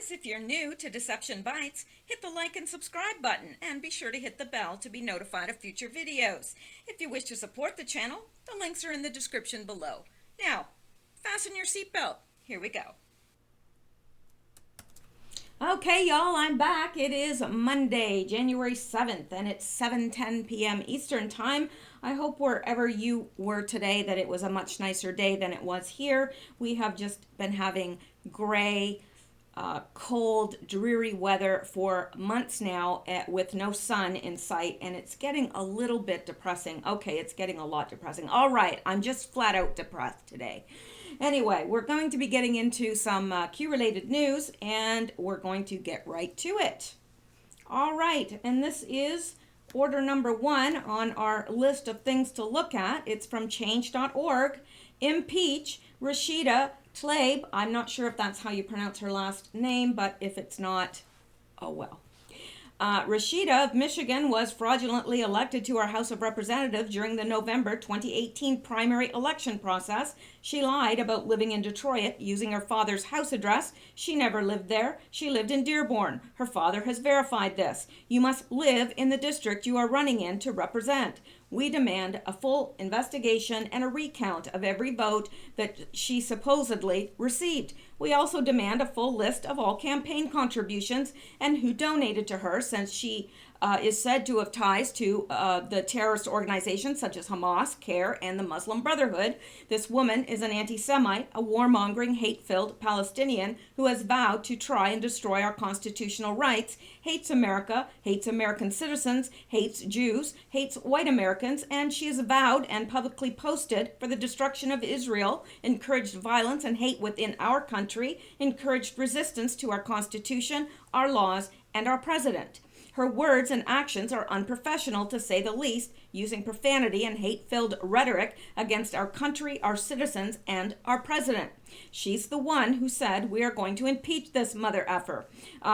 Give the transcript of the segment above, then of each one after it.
guys, if you're new to Deception Bytes, hit the like and subscribe button and be sure to hit the bell to be notified of future videos. If you wish to support the channel, the links are in the description below. Now, fasten your seatbelt. Here we go. Okay, y'all, I'm back. It is Monday, January 7th, and it's 7:10 p.m. Eastern Time. I hope wherever you were today that it was a much nicer day than it was here. We have just been having gray, cold, dreary weather for months now with no sun in sight, and it's getting a little bit depressing. Okay, it's getting a lot depressing. All right, I'm just flat out depressed today. Anyway, we're going to be getting into some Q-related news, and we're going to get right to it. All right, and this is order number 1 on our list of things to look at. It's from change.org. Impeach Rashida Tlaib. I'm not sure if that's how you pronounce her last name, but if it's not, oh well. Rashida of Michigan was fraudulently elected to our House of Representatives during the November 2018 primary election process. She lied about living in Detroit using her father's house address. She never lived there. She lived in Dearborn. Her father has verified this. You must live in the district you are running in to represent. We demand a full investigation and a recount of every vote that she supposedly received. We also demand a full list of all campaign contributions and who donated to her, since she is said to have ties to the terrorist organizations such as Hamas, CARE, and the Muslim Brotherhood. This woman is an anti-Semite, a warmongering, hate-filled Palestinian who has vowed to try and destroy our constitutional rights, hates America, hates American citizens, hates Jews, hates white Americans, and she has vowed and publicly posted for the destruction of Israel, encouraged violence and hate within our country, encouraged resistance to our Constitution, our laws, and our president. Her words and actions are unprofessional, to say the least, using profanity and hate-filled rhetoric against our country, our citizens, and our president. She's the one who said we are going to impeach this mother effer,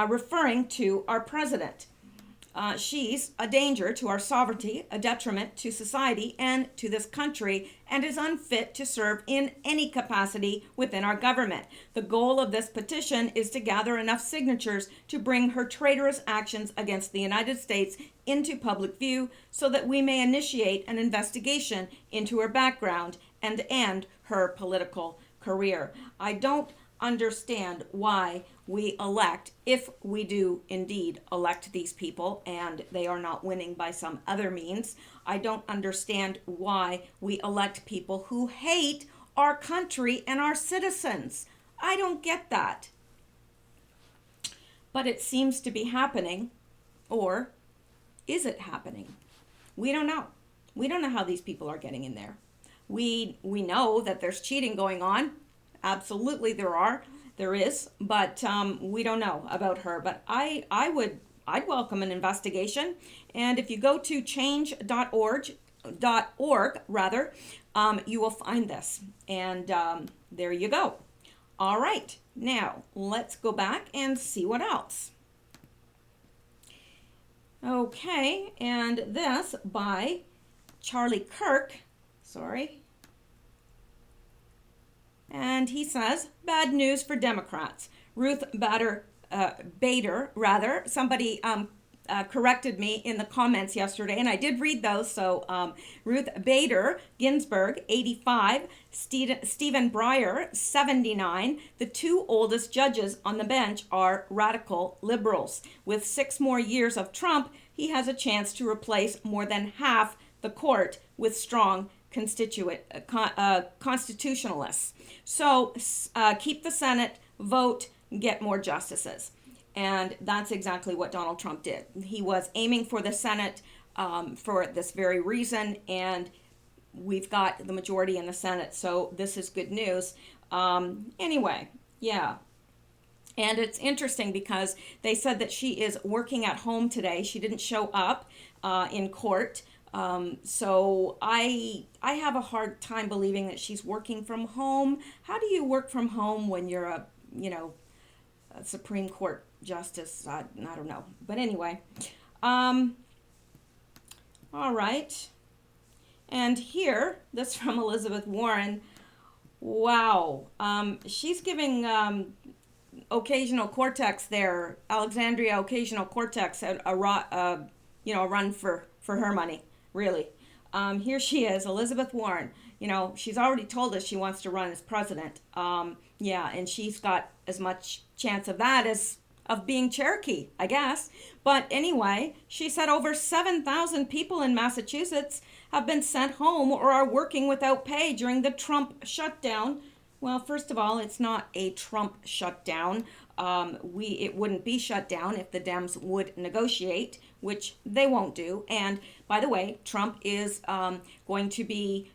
referring to our president. She's a danger to our sovereignty, a detriment to society and to this country, and is unfit to serve in any capacity within our government. The goal of this petition is to gather enough signatures to bring her traitorous actions against the United States into public view so that we may initiate an investigation into her background and end her political career. I don't understand why we elect, if we do indeed elect these people and they are not winning by some other means, I don't understand why we elect people who hate our country and our citizens. I don't get that. But it seems to be happening. Or is it happening? We don't know. We don't know how these people are getting in there. We know that there's cheating going on. Absolutely there is, but we don't know about her. But I'd welcome an investigation. And if you go to change.org, you will find this. And there you go. All right, now let's go back and see what else. Okay, and this by Charlie Kirk. Sorry. And he says, bad news for Democrats. Ruth Bader, somebody corrected me in the comments yesterday, and I did read those. So Ruth Bader Ginsburg, 85, Stephen Breyer, 79. The two oldest judges on the bench are radical liberals. With 6 more years of Trump, he has a chance to replace more than half the court with strong constitutionalists. So keep the Senate, vote, get more justices. And that's exactly what Donald Trump did. He was aiming for the Senate for this very reason, and we've got the majority in the Senate, so this is good news. Anyway, yeah. And it's interesting because they said that she is working at home today. She didn't show up in court. So I have a hard time believing that she's working from home. How do you work from home when you're a Supreme Court justice? I don't know. But anyway, all right. And here, this from Elizabeth Warren. Wow. She's giving occasional cortex there, Alexandria occasional cortex, a run for her money, really. Here she is, Elizabeth Warren. She's already told us she wants to run as president. Yeah, and she's got as much chance of that as of being Cherokee, I guess. But anyway, she said over 7,000 people in Massachusetts have been sent home or are working without pay during the Trump shutdown. Well, first of all, it's not a Trump shutdown. It wouldn't be shut down if the Dems would negotiate, which they won't do. And by the way, Trump is going to be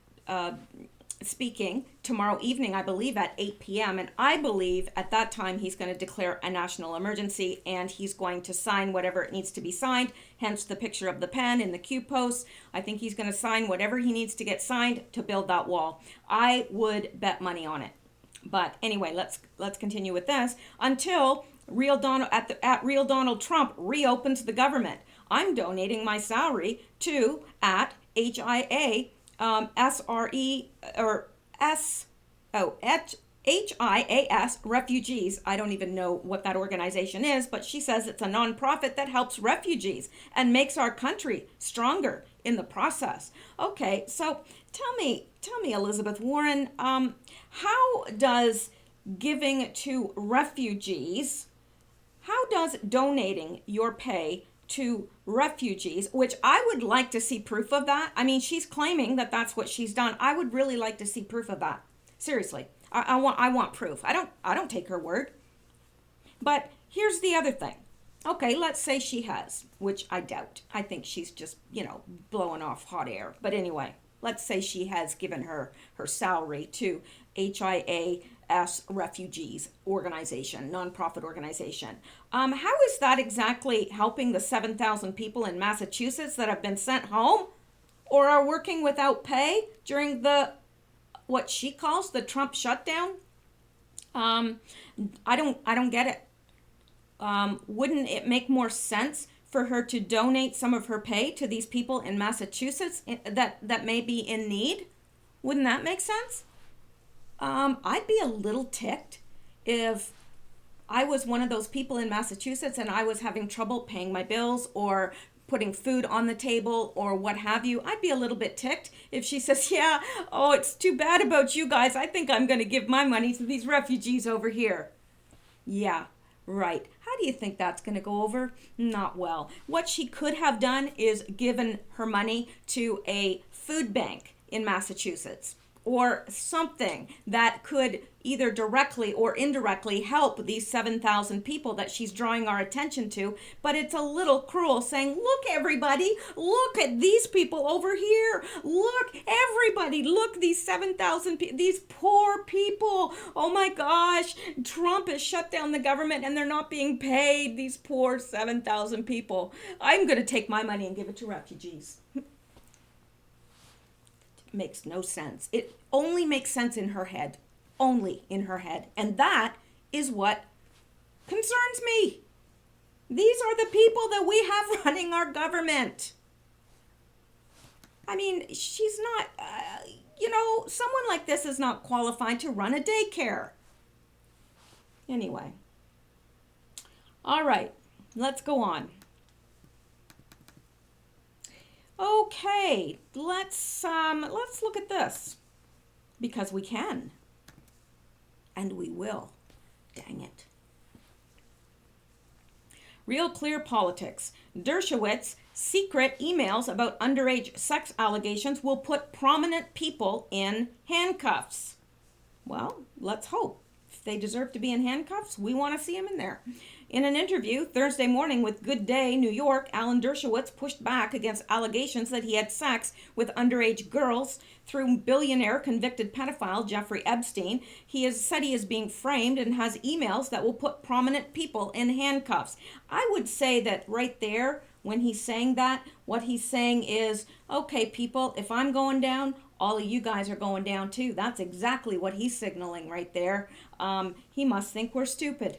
speaking tomorrow evening, I believe, at 8 p.m. And I believe at that time he's going to declare a national emergency and he's going to sign whatever it needs to be signed, hence the picture of the pen in the Q post. I think he's going to sign whatever he needs to get signed to build that wall. I would bet money on it. But anyway, let's continue with this. Until Real Donald Trump reopens the government, I'm donating my salary to at HIA SRE or at HIAS Refugees. I don't even know what that organization is, but she says it's a nonprofit that helps refugees and makes our country stronger in the process. Okay, so tell me, Elizabeth Warren, how does giving to refugees, how does donating your pay to refugees, which I would like to see proof of that. I mean, she's claiming that that's what she's done. I would really like to see proof of that. Seriously, I want proof. I don't take her word. But here's the other thing. Okay, let's say she has, which I doubt. I think she's just, blowing off hot air. But anyway, let's say she has given her salary to HIAS Refugees organization, nonprofit organization. How is that exactly helping the 7,000 people in Massachusetts that have been sent home or are working without pay during what she calls the Trump shutdown? I don't get it. Wouldn't it make more sense for her to donate some of her pay to these people in Massachusetts that may be in need? Wouldn't that make sense? I'd be a little ticked if I was one of those people in Massachusetts and I was having trouble paying my bills or putting food on the table or what have you. I'd be a little bit ticked if she says, yeah, oh, it's too bad about you guys. I think I'm going to give my money to these refugees over here. Yeah, right. How do you think that's going to go over? Not well. What she could have done is given her money to a food bank in Massachusetts or something that could either directly or indirectly help these 7,000 people that she's drawing our attention to. But it's a little cruel saying, look, everybody, look at these people over here. Look, everybody, look, these 7,000 people, these poor people. Oh my gosh, Trump has shut down the government and they're not being paid. These poor 7,000 people. I'm going to take my money and give it to refugees. Makes no sense. It only makes sense in her head. Only in her head. And that is what concerns me. These are the people that we have running our government. I mean, she's not, someone like this is not qualified to run a daycare. Anyway. All right, let's go on. Okay, let's look at this, because we can, and we will. Dang it. Real Clear Politics. Dershowitz, secret emails about underage sex allegations will put prominent people in handcuffs. Well, let's hope. If they deserve to be in handcuffs, we want to see them in there. In an interview Thursday morning with Good Day New York, Alan Dershowitz pushed back against allegations that he had sex with underage girls through billionaire convicted pedophile Jeffrey Epstein. He has said he is being framed and has emails that will put prominent people in handcuffs. I would say that right there, when he's saying that, what he's saying is, okay, people, if I'm going down, all of you guys are going down too. That's exactly what he's signaling right there. He must think we're stupid.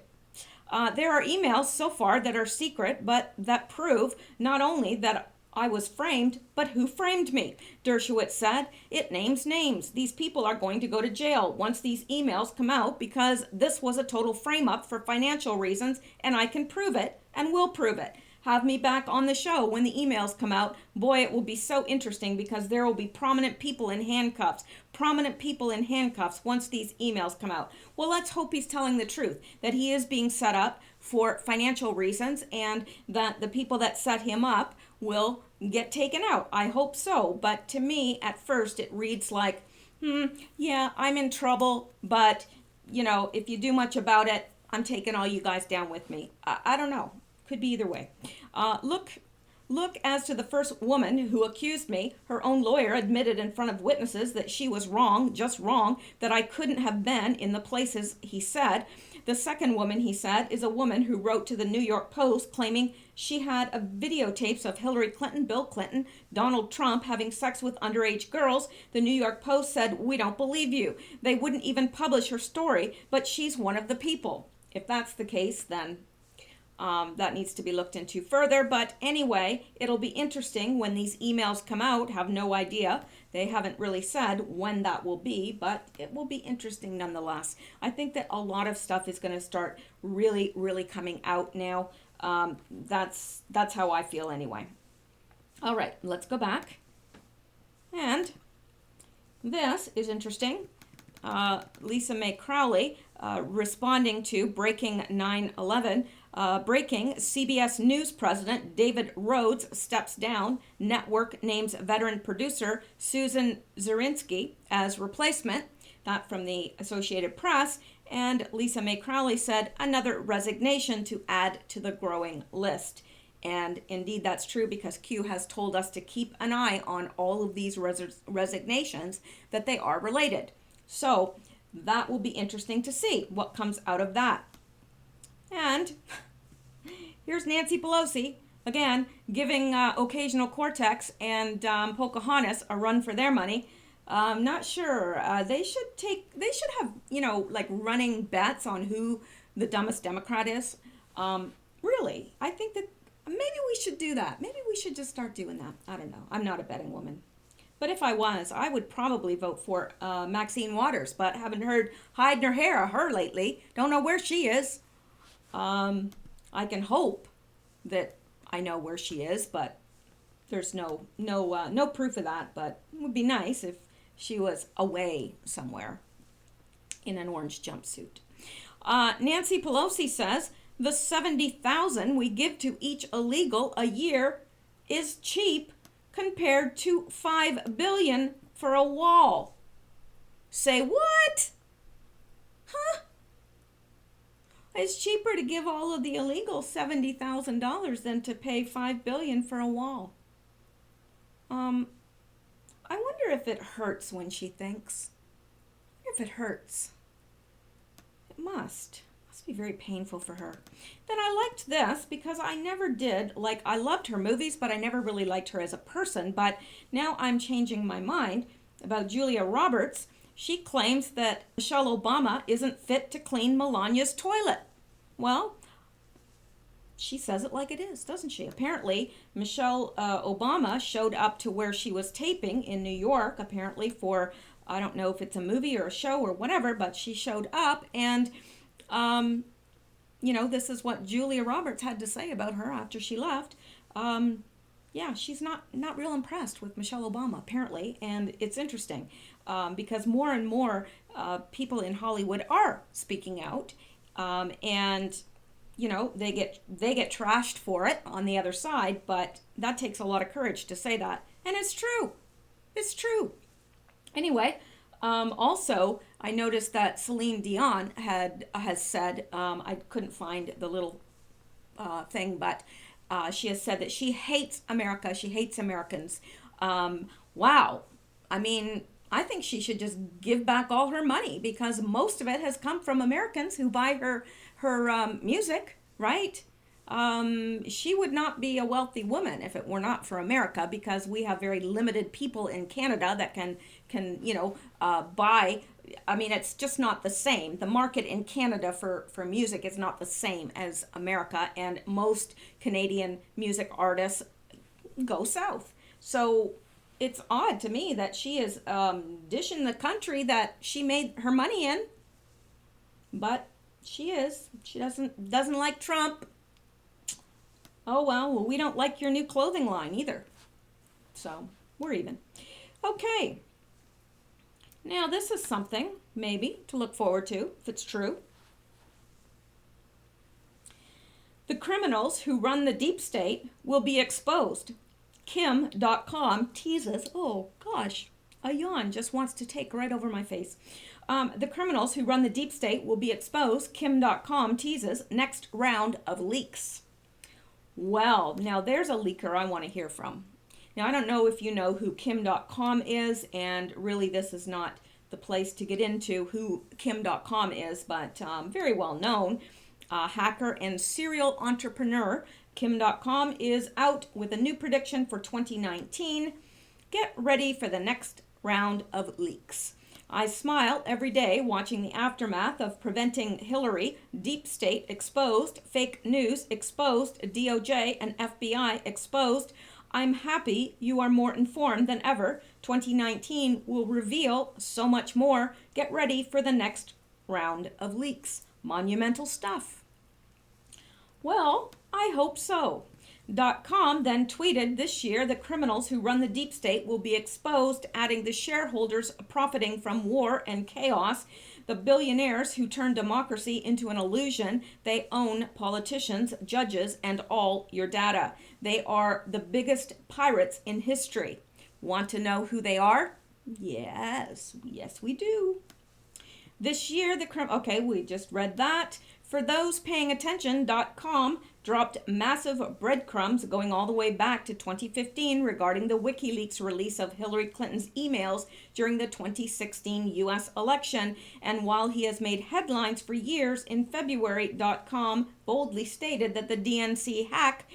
There are emails so far that are secret, but that prove not only that I was framed, but who framed me? Dershowitz said. It names names. These people are going to go to jail once these emails come out because this was a total frame up for financial reasons, and I can prove it and will prove it. Have me back on the show when the emails come out. Boy, it will be so interesting because there will be prominent people in handcuffs. Prominent people in handcuffs once these emails come out. Well, let's hope he's telling the truth, that he is being set up for financial reasons and that the people that set him up will get taken out. I hope so. But to me, at first, it reads like, yeah, I'm in trouble, but, if you do much about it, I'm taking all you guys down with me. I don't know. Could be either way. Look as to the first woman who accused me. Her own lawyer admitted in front of witnesses that she was wrong, just wrong, that I couldn't have been in the places he said. The second woman, he said, is a woman who wrote to the New York Post claiming she had videotapes of Hillary Clinton, Bill Clinton, Donald Trump having sex with underage girls. The New York Post said, "We don't believe you." They wouldn't even publish her story, but she's one of the people. If that's the case, then that needs to be looked into further. But anyway, it'll be interesting when these emails come out. Have no idea. They haven't really said when that will be, but it will be interesting nonetheless. I think that a lot of stuff is going to start really, really coming out now. That's how I feel anyway. All right, let's go back. And this is interesting. Lisa Mae Crowley responding to breaking 9/11. Breaking, CBS News president David Rhodes steps down. Network names veteran producer Susan Zirinsky as replacement. That from the Associated Press. And Lisa Mae Crowley said, another resignation to add to the growing list. And indeed, that's true because Q has told us to keep an eye on all of these resignations, that they are related. So that will be interesting to see what comes out of that. And here's Nancy Pelosi, again, giving Occasional Cortex and Pocahontas a run for their money. I'm not sure. They should have, like running bets on who the dumbest Democrat is. Really, I think that maybe we should do that. Maybe we should just start doing that. I don't know. I'm not a betting woman. But if I was, I would probably vote for Maxine Waters, but haven't heard hide nor hair of her lately. Don't know where she is. I can hope that I know where she is, but there's no proof of that. But it would be nice if she was away somewhere in an orange jumpsuit. Nancy Pelosi says the $70,000 we give to each illegal a year is cheap compared to $5 billion for a wall. Say what? Huh? It's cheaper to give all of the illegals $70,000 than to pay $5 billion for a wall. I wonder if it hurts when she thinks. I wonder if it hurts. It must be very painful for her. Then I liked this because I never did, I loved her movies, but I never really liked her as a person. But now I'm changing my mind about Julia Roberts. She claims that Michelle Obama isn't fit to clean Melania's toilet. Well, she says it like it is, doesn't she? Apparently, Michelle Obama showed up to where she was taping in New York, apparently for, I don't know if it's a movie or a show or whatever, but she showed up and, this is what Julia Roberts had to say about her after she left. Yeah, she's not real impressed with Michelle Obama, apparently, and it's interesting because more and more people in Hollywood are speaking out, and they get trashed for it on the other side, but that takes a lot of courage to say that, and it's true. Anyway, also I noticed that Celine Dion has said, I couldn't find the little thing, but she has said that she hates America. She hates Americans. Wow. I mean, I think she should just give back all her money because most of it has come from Americans who buy her music, right? She would not be a wealthy woman if it were not for America because we have very limited people in Canada that can buy. I mean, it's just not the same. The market in Canada for music is not the same as America, and most Canadian music artists go south. So it's odd to me that she is dishing the country that she made her money in, but she is. She doesn't like Trump. Oh well, we don't like your new clothing line either. So we're even. Okay. Now this is something maybe to look forward to if it's true. The criminals who run the deep state will be exposed. Kim.com teases, oh gosh, a yawn just wants to take right over my face. The criminals who run the deep state will be exposed. Kim.com teases next round of leaks. Well, now there's a leaker I want to hear from. Now, I don't know if you know who Kim.com is, and really this is not the place to get into who Kim.com is, but very well known. Hacker and serial entrepreneur. Kim.com is out with a new prediction for 2019. Get ready for the next round of leaks. I smile every day watching the aftermath of preventing Hillary, deep state exposed, fake news exposed, DOJ and FBI exposed. I'm happy you are more informed than ever. 2019 will reveal so much more. Get ready for the next round of leaks. Monumental stuff. Well, I hope so. .com then tweeted this year the criminals who run the deep state will be exposed, adding the shareholders profiting from war and chaos, the billionaires who turn democracy into an illusion. They own politicians, judges, and all your data. They are the biggest pirates in history. Want to know who they are? Yes, we do. This year, okay, we just read that. For those paying attention, .com dropped massive breadcrumbs going all the way back to 2015 regarding the WikiLeaks release of Hillary Clinton's emails during the 2016 U.S. election. And while he has made headlines for years, in February, .com boldly stated that the DNC hack,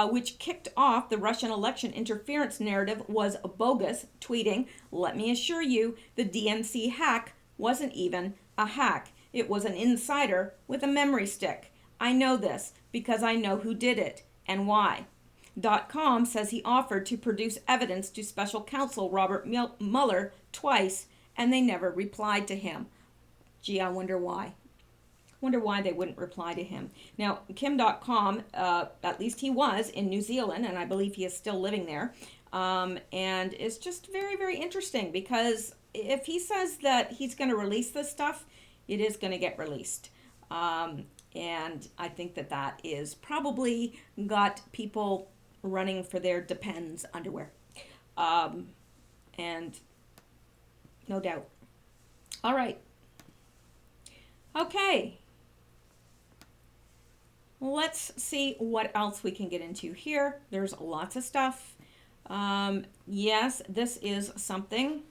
which kicked off the Russian election interference narrative, was bogus, tweeting, "Let me assure you, the DNC hack wasn't even a hack. It was an insider with a memory stick. I know this because I know who did it and why." .com says he offered to produce evidence to special counsel Robert Mueller twice, and they never replied to him. Gee, I wonder why. Wonder why they wouldn't reply to him. Now, Kim.com, at least he was in New Zealand, and I believe he is still living there. And it's just very, very interesting because if he says that he's going to release this stuff, it is going to get released. And I think that is probably got people running for their Depends underwear. And no doubt. All right. Okay. Let's see what else we can get into here. There's lots of stuff. Yes, this is something.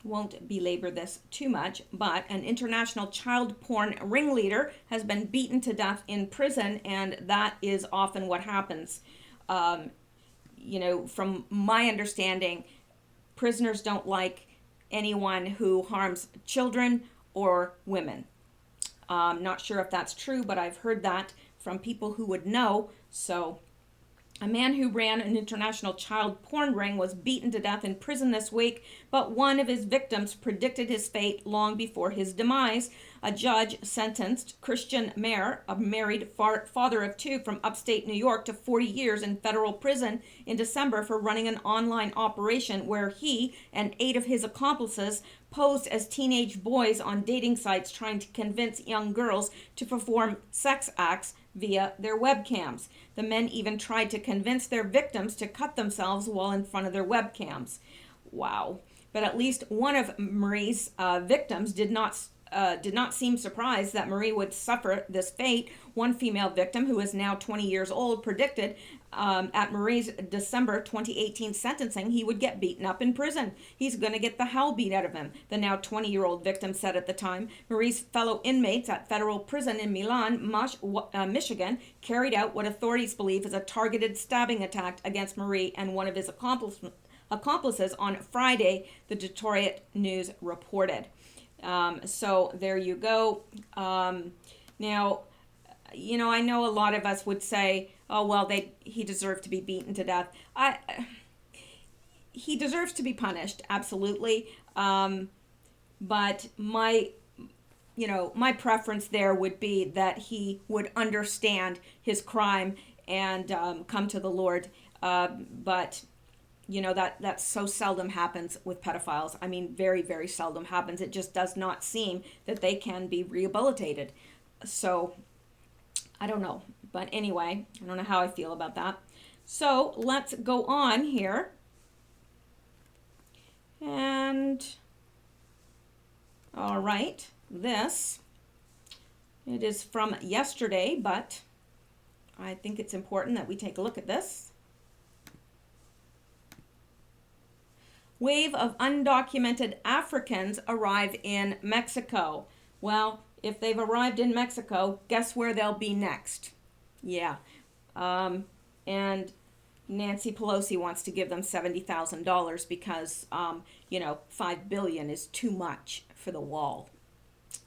Won't belabor this too much, but an international child porn ringleader has been beaten to death in prison, and that is often what happens. From my understanding, prisoners don't like anyone who harms children or women. Not sure if that's true, but I've heard that from people who would know. So a man who ran an international child porn ring was beaten to death in prison this week, but one of his victims predicted his fate long before his demise. A judge sentenced Christian Mayer, a married father of two from upstate New York, to 40 years in federal prison in December for running an online operation where he and 8 of his accomplices posed as teenage boys on dating sites trying to convince young girls to perform sex acts via their webcams. The men even tried to convince their victims to cut themselves while in front of their webcams. Wow. But at least one of Marie's victims did not seem surprised that Marie would suffer this fate. One female victim, who is now 20 years old, predicted at Marie's December 2018 sentencing he would get beaten up in prison. He's going to get the hell beat out of him, the now 20-year-old victim said at the time. Marie's fellow inmates at federal prison in Milan, Michigan, carried out what authorities believe is a targeted stabbing attack against Marie and one of his accomplices on Friday, the Detroit News reported. So there you go. Now, I know a lot of us would say, oh, well, he deserved to be beaten to death. He deserves to be punished, absolutely. But my preference there would be that he would understand his crime and come to the Lord. But that so seldom happens with pedophiles. I mean, very, very seldom happens. It just does not seem that they can be rehabilitated. So I don't know. But anyway, I don't know how I feel about that. So let's go on here. And all right, it is from yesterday, but I think it's important that we take a look at this. Wave of undocumented Africans arrive in Mexico. Well, if they've arrived in Mexico, guess where they'll be next? Yeah. And Nancy Pelosi wants to give them $70,000 because, $5 billion is too much for the wall.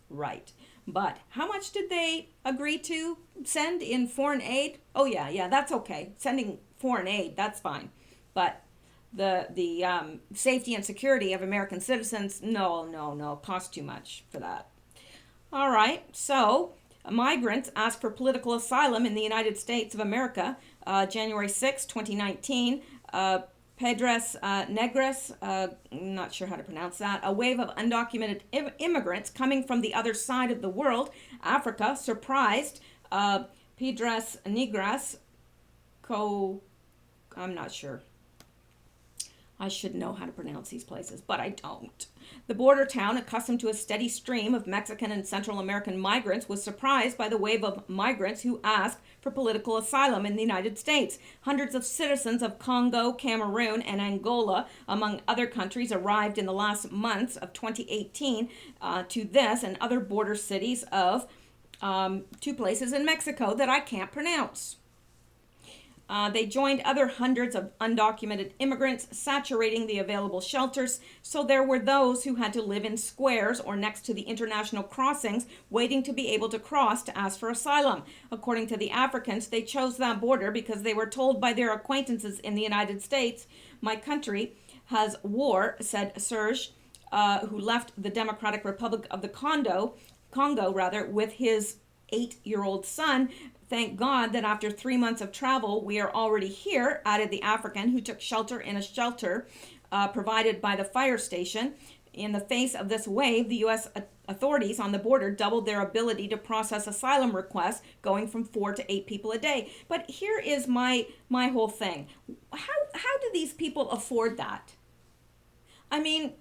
Right. But how much did they agree to send in foreign aid? Oh, yeah, that's okay. Sending foreign aid, that's fine. But the safety and security of American citizens, no, cost too much for that. All right, so migrants ask for political asylum in the United States of America, January 6, 2019. Pedras Negras, not sure how to pronounce that, a wave of undocumented immigrants coming from the other side of the world, Africa, surprised Pedras Negras, I'm not sure. I should know how to pronounce these places, but I don't. The border town, accustomed to a steady stream of Mexican and Central American migrants, was surprised by the wave of migrants who asked for political asylum in the United States. Hundreds of citizens of Congo, Cameroon, and Angola, among other countries, arrived in the last months of 2018 to this and other border cities of two places in Mexico that I can't pronounce. They joined other hundreds of undocumented immigrants, saturating the available shelters, so there were those who had to live in squares or next to the international crossings, waiting to be able to cross to ask for asylum. According to the Africans, they chose that border because they were told by their acquaintances in the United States, "My country has war," said Serge, who left the Democratic Republic of the Congo, with his 8-year-old son. "Thank God that after 3 months of travel, we are already here," added the African, who took shelter in a shelter provided by the fire station. In the face of this wave, the U.S. authorities on the border doubled their ability to process asylum requests, going from 4 to 8 people a day. But here is my whole thing. How do these people afford that? I mean,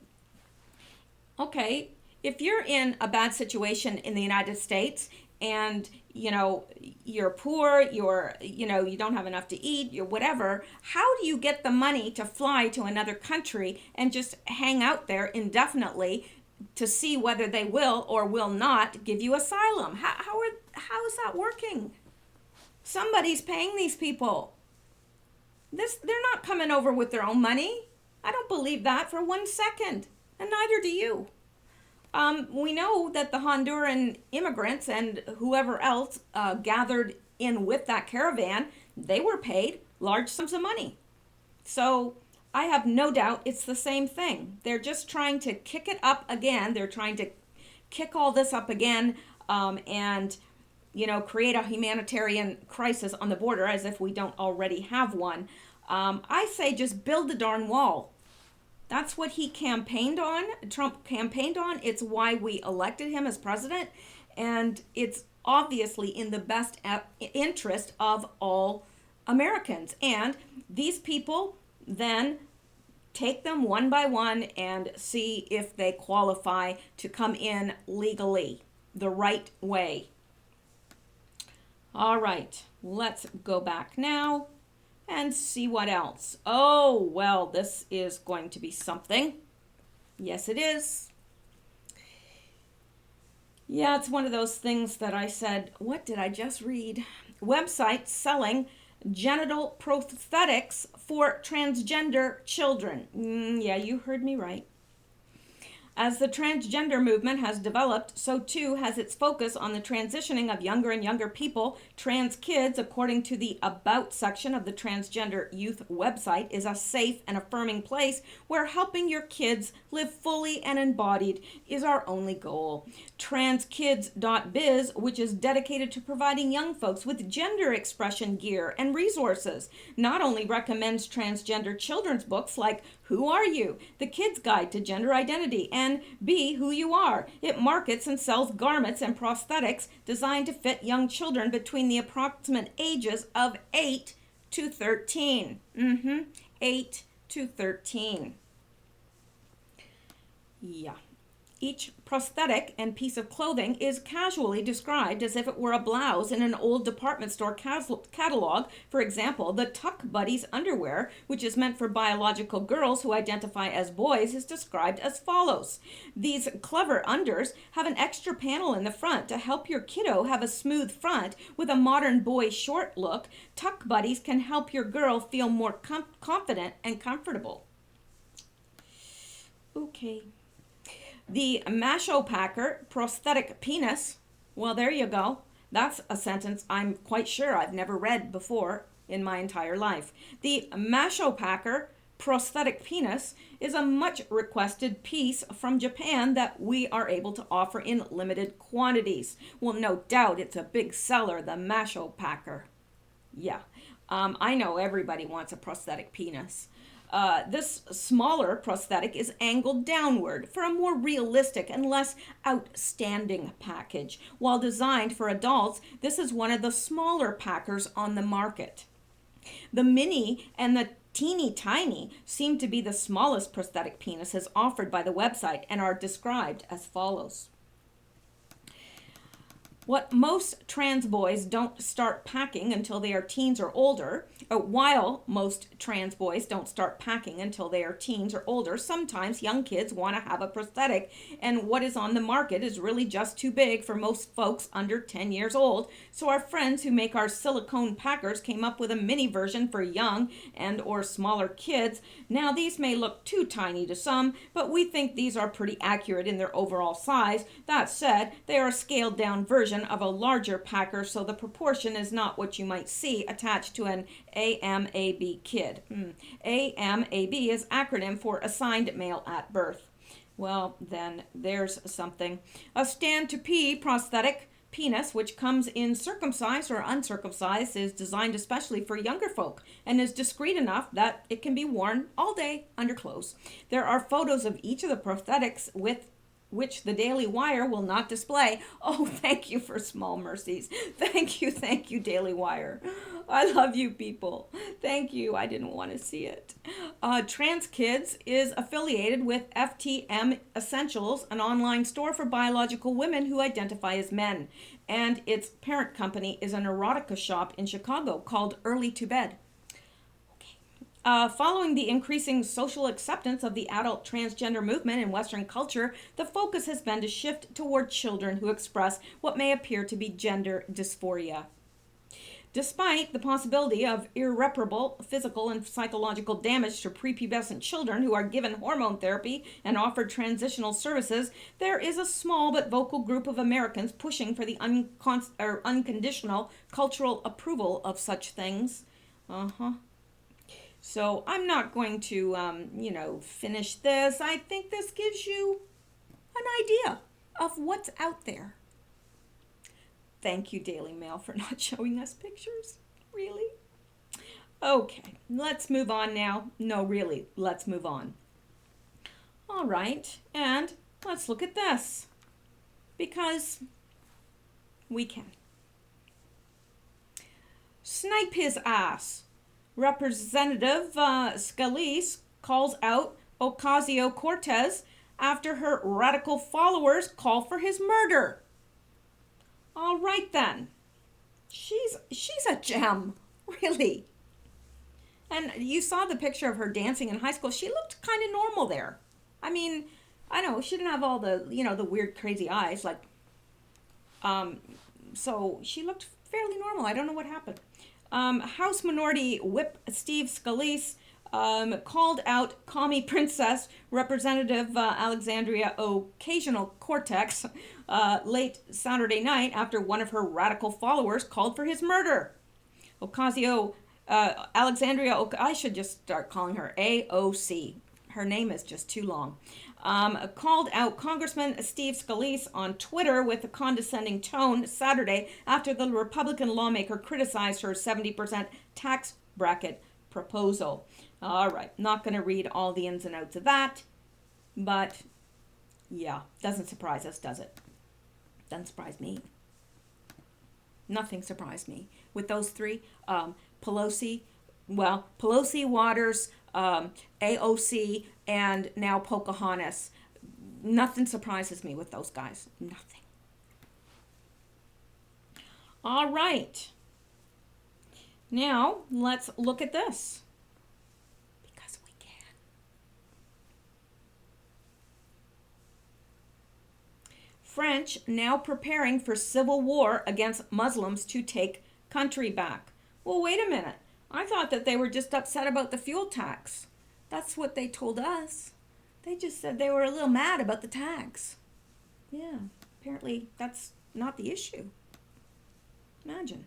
okay, if you're in a bad situation in the United States and you're poor, you don't have enough to eat, you're whatever, how do you get the money to fly to another country and just hang out there indefinitely to see whether they will or will not give you asylum? How is that working? Somebody's paying these people. They're not coming over with their own money. I don't believe that for 1 second, and neither do you. We know that the Honduran immigrants and whoever else gathered in with that caravan, they were paid large sums of money. So I have no doubt it's the same thing. They're just trying to kick it up again. They're trying to kick all this up again and create a humanitarian crisis on the border as if we don't already have one. I say just build the darn wall. That's what he campaigned on, Trump campaigned on. It's why we elected him as president. And it's obviously in the best interest of all Americans. And these people then take them one by one and see if they qualify to come in legally, the right way. All right, let's go back now and see what else. Oh, well, this is going to be something. Yes, it is. Yeah, it's one of those things that I said, what did I just read? Websites selling genital prosthetics for transgender children. Yeah, you heard me right. As the transgender movement has developed, so too has its focus on the transitioning of younger and younger people. Trans kids, according to the About section of the Transgender Youth website, is a safe and affirming place where helping your kids live fully and embodied is our only goal. Transkids.biz, which is dedicated to providing young folks with gender expression gear and resources, not only recommends transgender children's books like Who Are You? The Kid's Guide to Gender Identity, and Be Who You Are. It markets and sells garments and prosthetics designed to fit young children between the approximate ages of 8 to 13. 8 to 13. Yeah. Each prosthetic and piece of clothing is casually described as if it were a blouse in an old department store catalog. For example, the Tuck Buddies underwear, which is meant for biological girls who identify as boys, is described as follows. These clever unders have an extra panel in the front to help your kiddo have a smooth front with a modern boy short look. Tuck Buddies can help your girl feel more confident and comfortable. Okay. The Mashopacker prosthetic penis, well, there you go. That's a sentence I'm quite sure I've never read before in my entire life. The Mashopacker prosthetic penis is a much requested piece from Japan that we are able to offer in limited quantities. Well, no doubt it's a big seller, the Mashopacker. Yeah, I know everybody wants a prosthetic penis. This smaller prosthetic is angled downward for a more realistic and less outstanding package. While designed for adults, this is one of the smaller packers on the market. The mini and the teeny tiny seem to be the smallest prosthetic penises offered by the website and are described as follows. What most trans boys don't start packing until they are teens or older, while most trans boys don't start packing until they are teens or older, sometimes young kids want to have a prosthetic, and what is on the market is really just too big for most folks under 10 years old. So our friends who make our silicone packers came up with a mini version for young and or smaller kids. Now these may look too tiny to some, but we think these are pretty accurate in their overall size. That said, they are a scaled down version of a larger packer, so the proportion is not what you might see attached to an AMAB kid. AMAB is acronym for assigned male at birth. Well, then there's something. A stand to pee prosthetic penis, which comes in circumcised or uncircumcised, is designed especially for younger folk and is discreet enough that it can be worn all day under clothes. There are photos of each of the prosthetics with which the Daily Wire will not display. Oh, thank you for small mercies. Thank you, Daily Wire. I love you people. Thank you. I didn't want to see it. Trans Kids is affiliated with FTM Essentials, an online store for biological women who identify as men. And its parent company is an erotica shop in Chicago called Early to Bed. Following the increasing social acceptance of the adult transgender movement in Western culture, the focus has been to shift toward children who express what may appear to be gender dysphoria. Despite the possibility of irreparable physical and psychological damage to prepubescent children who are given hormone therapy and offered transitional services, there is a small but vocal group of Americans pushing for the unconditional cultural approval of such things. So I'm not going to, finish this. I think this gives you an idea of what's out there. Thank you, Daily Mail, for not showing us pictures. Really? Okay, let's move on now. No, really, let's move on. All right, and let's look at this. Because we can. Snipe his ass. Representative Scalise calls out Ocasio-Cortez after her radical followers call for his murder. All right then. She's a gem, really. And you saw the picture of her dancing in high school. She looked kind of normal there. I mean, I know she didn't have all the, the weird crazy eyes so she looked fairly normal. I don't know what happened. House Minority Whip Steve Scalise called out commie princess Representative Alexandria Ocasio-Cortez late Saturday night after one of her radical followers called for his murder. I should just start calling her AOC. Her name is just too long. Called out Congressman Steve Scalise on Twitter with a condescending tone Saturday after the Republican lawmaker criticized her 70% tax bracket proposal. All right, not going to read all the ins and outs of that, but yeah, doesn't surprise us, does it? Doesn't surprise me. Nothing surprised me with those three. Pelosi, Waters, AOC, and now Pocahontas. Nothing surprises me with those guys. Nothing. All right. Now, let's look at this. Because we can. French now preparing for civil war against Muslims to take country back. Well, wait a minute. I thought that they were just upset about the fuel tax. That's what they told us. They just said they were a little mad about the tax. Yeah, apparently that's not the issue. Imagine.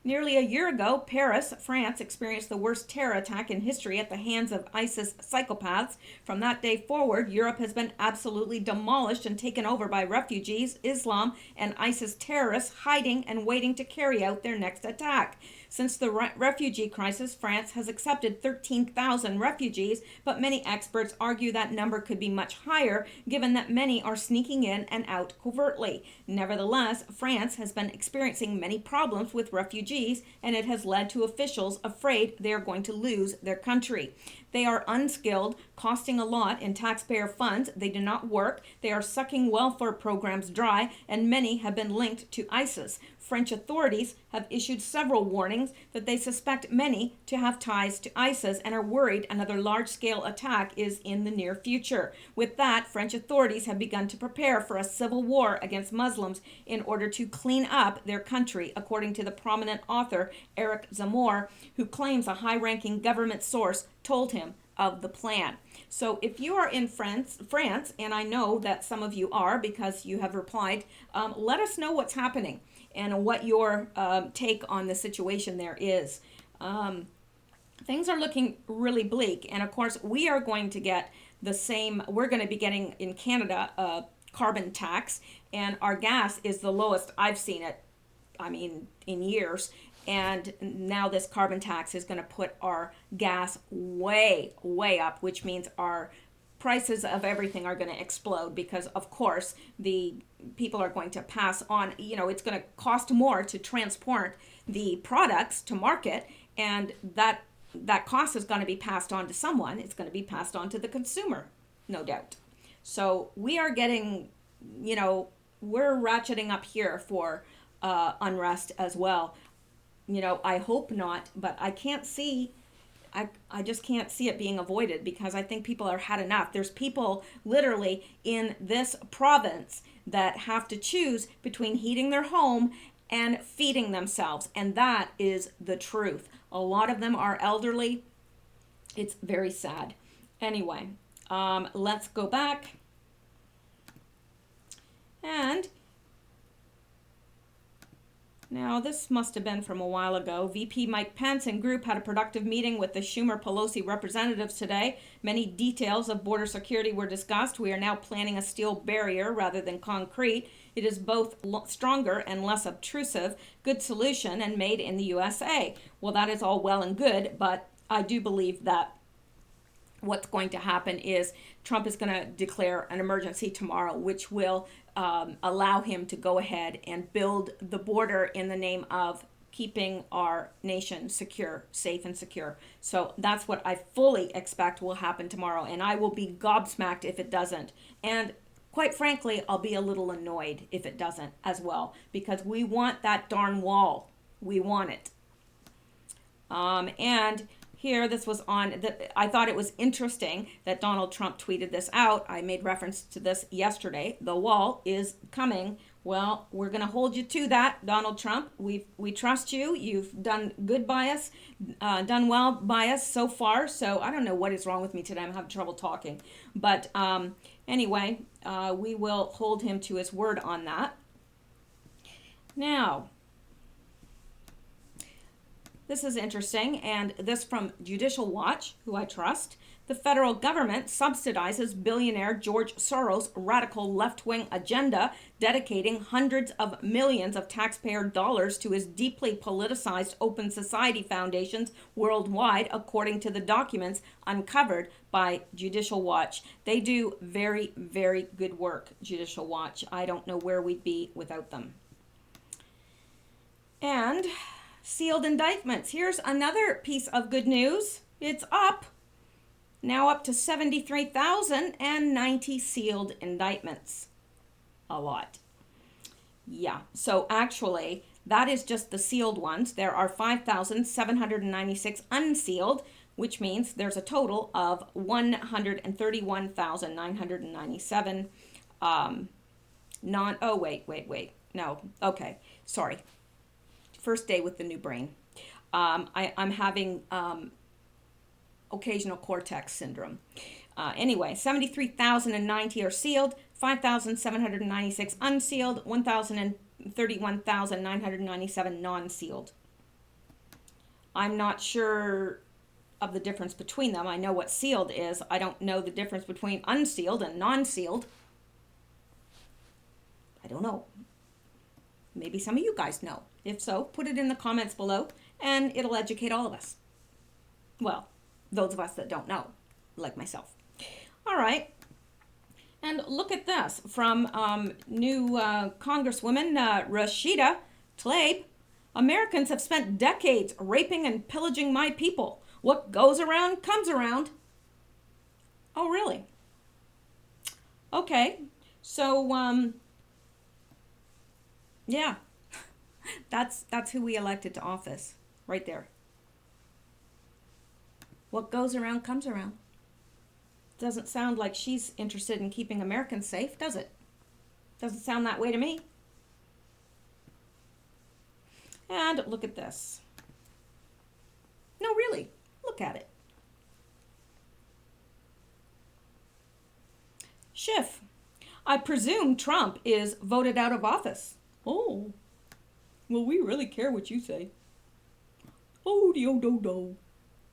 Nearly a year ago, Paris, France, experienced the worst terror attack in history at the hands of ISIS psychopaths. From that day forward, Europe has been absolutely demolished and taken over by refugees, Islam, and ISIS terrorists hiding and waiting to carry out their next attack. Since the refugee crisis, France has accepted 13,000 refugees, but many experts argue that number could be much higher, given that many are sneaking in and out covertly. Nevertheless, France has been experiencing many problems with refugees, and it has led to officials afraid they are going to lose their country. They are unskilled, costing a lot in taxpayer funds. They do not work. They are sucking welfare programs dry, and many have been linked to ISIS. French authorities have issued several warnings that they suspect many to have ties to ISIS and are worried another large-scale attack is in the near future. With that, French authorities have begun to prepare for a civil war against Muslims in order to clean up their country, according to the prominent author Eric Zemmour, who claims a high-ranking government source told him of the plan. So if you are in France, and I know that some of you are because you have replied, let us know what's happening and what your take on the situation there is. Things are looking really bleak. And of course, we are going to get we're going to be getting in Canada a carbon tax, and our gas is the lowest I've seen it, in years. And now this carbon tax is going to put our gas way, way up, which means our prices of everything are going to explode because, of course, the people are going to pass on, it's going to cost more to transport the products to market, and that cost is going to be passed on to someone. It's going to be passed on to the consumer, no doubt. So we are getting, we're ratcheting up here for unrest as well. I hope not, but I can't see, I just can't see it being avoided because I think people are had enough. There's people literally in this province that have to choose between heating their home and feeding themselves, and that is the truth. A lot of them are elderly. It's very sad. Anyway, let's go back. And now, this must have been from a while ago. VP Mike Pence and group had a productive meeting with the Schumer-Pelosi representatives today. Many details of border security were discussed. We are now planning a steel barrier rather than concrete. It is both stronger and less obtrusive. Good solution and made in the USA. Well, that is all well and good, but I do believe that what's going to happen is Trump is going to declare an emergency tomorrow, which will allow him to go ahead and build the border in the name of keeping our nation secure, safe and secure. So that's what I fully expect will happen tomorrow, and I will be gobsmacked if it doesn't. And quite frankly, I'll be a little annoyed if it doesn't as well, because we want that darn wall. We want it. And here, this was I thought it was interesting that Donald Trump tweeted this out. I made reference to this yesterday. The wall is coming Well, we're going to hold you to that, Donald Trump. We trust you. You've done good by us, done well by us so far. So I don't know what is wrong with me today. I'm having trouble talking. But anyway, we will hold him to his word on that. Now, this is interesting, and this from Judicial Watch, who I trust. The federal government subsidizes billionaire George Soros' radical left-wing agenda, dedicating hundreds of millions of taxpayer dollars to his deeply politicized Open Society foundations worldwide, according to the documents uncovered by Judicial Watch. They do very, very good work, Judicial Watch. I don't know where we'd be without them. And sealed indictments. Here's another piece of good news. It's now up to 73,090 sealed indictments. A lot. Yeah, so actually, that is just the sealed ones. There are 5,796 unsealed, which means there's a total of 131,997 No, okay, sorry. First day with the new brain. I'm having occasional cortex syndrome. Anyway, 73,090 are sealed, 5,796 unsealed, 131,997 non-sealed. I'm not sure of the difference between them. I know what sealed is. I don't know the difference between unsealed and non-sealed. I don't know. Maybe some of you guys know. If so, put it in the comments below and it'll educate all of us. Well, those of us that don't know, like myself. All right. And look at this from new Congresswoman Rashida Tlaib. Americans have spent decades raping and pillaging my people. What goes around comes around. Oh, really? Okay. So, yeah. That's who we elected to office, right there. What goes around comes around. Doesn't sound like she's interested in keeping Americans safe, does it? Doesn't sound that way to me. And look at this. No, really, look at it. Schiff. I presume Trump is voted out of office. Oh. Well, we really care what you say. Oh, do.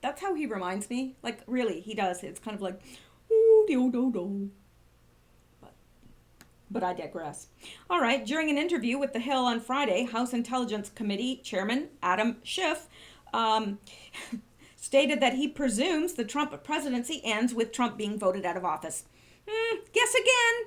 That's how he reminds me. Like, really, he does. It's kind of like, oh, do. But I digress. All right, during an interview with The Hill on Friday, House Intelligence Committee Chairman Adam Schiff stated that he presumes the Trump presidency ends with Trump being voted out of office. Guess again.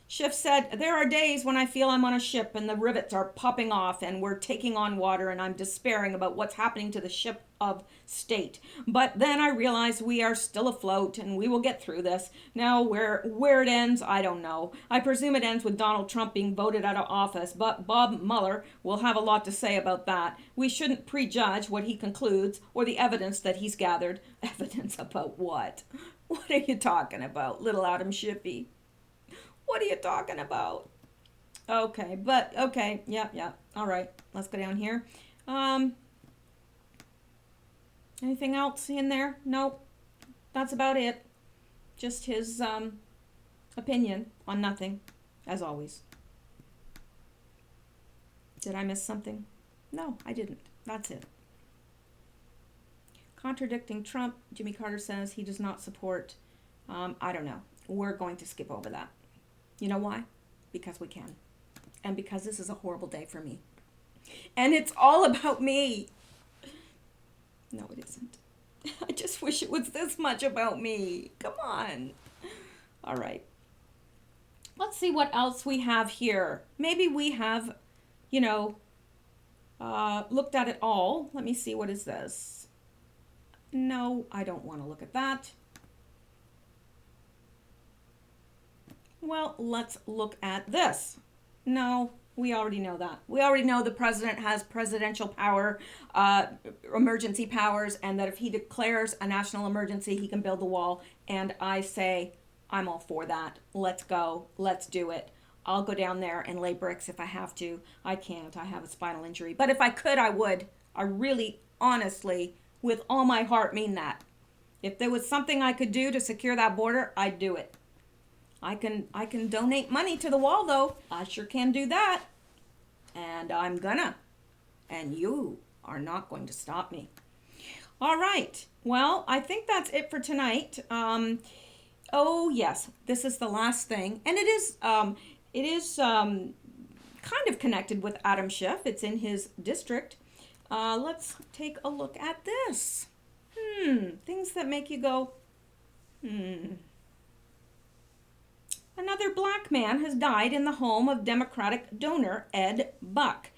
Schiff said, there are days when I feel I'm on a ship and the rivets are popping off and we're taking on water and I'm despairing about what's happening to the ship of state. But then I realize we are still afloat and we will get through this. Now, where it ends, I don't know. I presume it ends with Donald Trump being voted out of office, but Bob Mueller will have a lot to say about that. We shouldn't prejudge what he concludes or the evidence that he's gathered. Evidence about what? What are you talking about, little Adam Schiffy? What are you talking about? Okay, yeah. All right, let's go down here. Anything else in there? Nope. That's about it. Just his opinion on nothing, as always. Did I miss something? No, I didn't. That's it. Contradicting Trump, Jimmy Carter says he does not support. I don't know. We're going to skip over that. You know why? Because we can. And because this is a horrible day for me. And it's all about me. No, it isn't. I just wish it was this much about me. Come on. All right. Let's see what else we have here. Maybe we have, looked at it all. Let me see. What is this? No, I don't want to look at that. Well, let's look at this. No, we already know that. We already know the president has presidential power, emergency powers, and that if he declares a national emergency, he can build the wall. And I say, I'm all for that. Let's go. Let's do it. I'll go down there and lay bricks if I have to. I can't. I have a spinal injury. But if I could, I would. I really, honestly, with all my heart mean that. If there was something I could do to secure that border, I'd do it. I can donate money to the wall, though. I sure can do that. And I'm gonna. And you are not going to stop me. All right. Well, I think that's it for tonight. Oh yes, this is the last thing, and it is kind of connected with Adam Schiff. It's in his district. Let's take a look at this. Things that make you go, Another black man has died in the home of Democratic donor Ed Buck.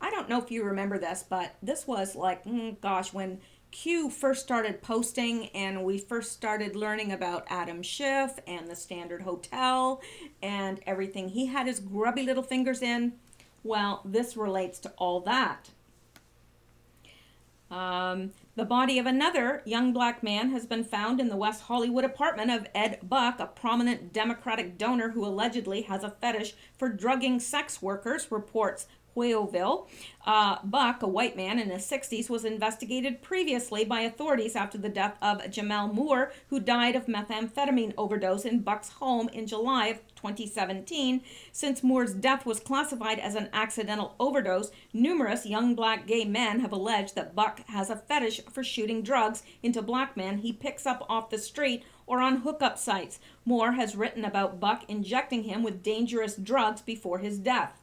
I don't know if you remember this, but this was like, when Q first started posting and we first started learning about Adam Schiff and the Standard Hotel and everything he had his grubby little fingers in. Well, this relates to all that. The body of another young black man has been found in the West Hollywood apartment of Ed Buck, a prominent Democratic donor who allegedly has a fetish for drugging sex workers, reports Wheelville. Buck, a white man in his 60s, was investigated previously by authorities after the death of Jamel Moore, who died of methamphetamine overdose in Buck's home in July of 2017. Since Moore's death was classified as an accidental overdose, numerous young black gay men have alleged that Buck has a fetish for shooting drugs into black men he picks up off the street or on hookup sites. Moore has written about Buck injecting him with dangerous drugs before his death.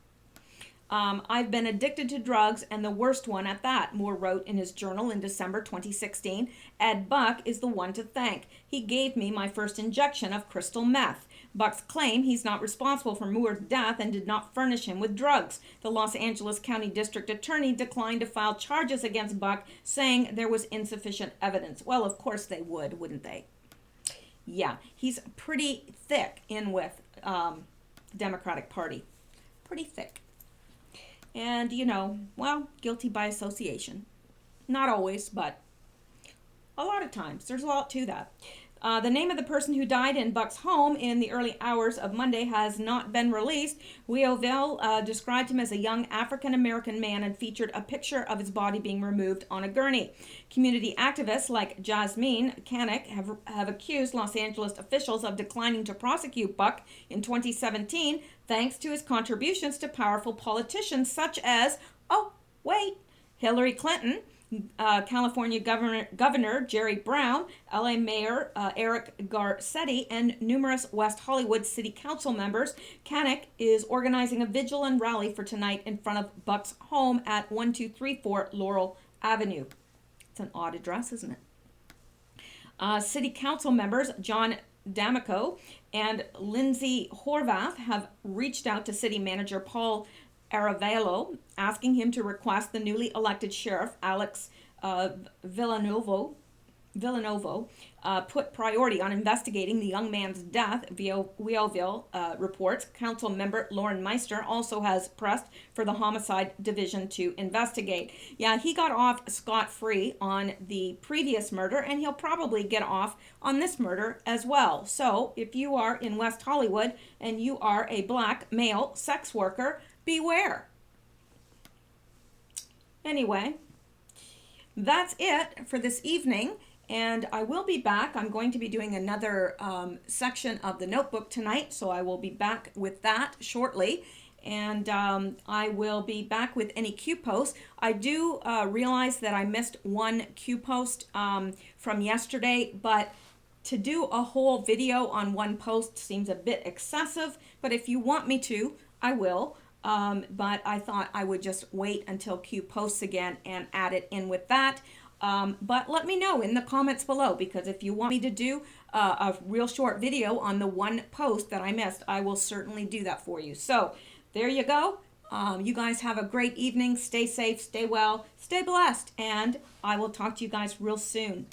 I've been addicted to drugs, and the worst one at that, Moore wrote in his journal in December 2016. Ed Buck is the one to thank. He gave me my first injection of crystal meth. Buck's claim he's not responsible for Moore's death and did not furnish him with drugs. The Los Angeles County District Attorney declined to file charges against Buck, saying there was insufficient evidence. Well, of course they would, wouldn't they? Yeah, he's pretty thick in with Democratic Party. Pretty thick. And, guilty by association. Not always, but a lot of times. There's a lot to that. The name of the person who died in Buck's home in the early hours of Monday has not been released. Wheelville described him as a young African-American man and featured a picture of his body being removed on a gurney. Community activists like Jasmine Kanek have accused Los Angeles officials of declining to prosecute Buck in 2017 thanks to his contributions to powerful politicians such as, Hillary Clinton, California Governor Jerry Brown, LA Mayor Eric Garcetti, and numerous West Hollywood City Council members. Kanek is organizing a vigil and rally for tonight in front of Buck's home at 1234 Laurel Avenue. It's an odd address, isn't it? City Council members John D'Amico and Lindsay Horvath have reached out to City Manager Paul Aravelo, asking him to request the newly elected sheriff, Alex Villanovo, put priority on investigating the young man's death, Wheelville reports. Council member Lauren Meister also has pressed for the Homicide Division to investigate. Yeah, he got off scot-free on the previous murder, and he'll probably get off on this murder as well. So, if you are in West Hollywood and you are a black male sex worker, beware. Anyway, that's it for this evening, and I will be back. I'm going to be doing another section of the notebook tonight, so I will be back with that shortly, and I will be back with any Q posts. I do realize that I missed one Q post from yesterday, but to do a whole video on one post seems a bit excessive, but if you want me to, I will. But I thought I would just wait until Q posts again and add it in with that. But let me know in the comments below, because if you want me to do a real short video on the one post that I missed, I will certainly do that for you. So there you go. You guys have a great evening. Stay safe, stay well, stay blessed, and I will talk to you guys real soon.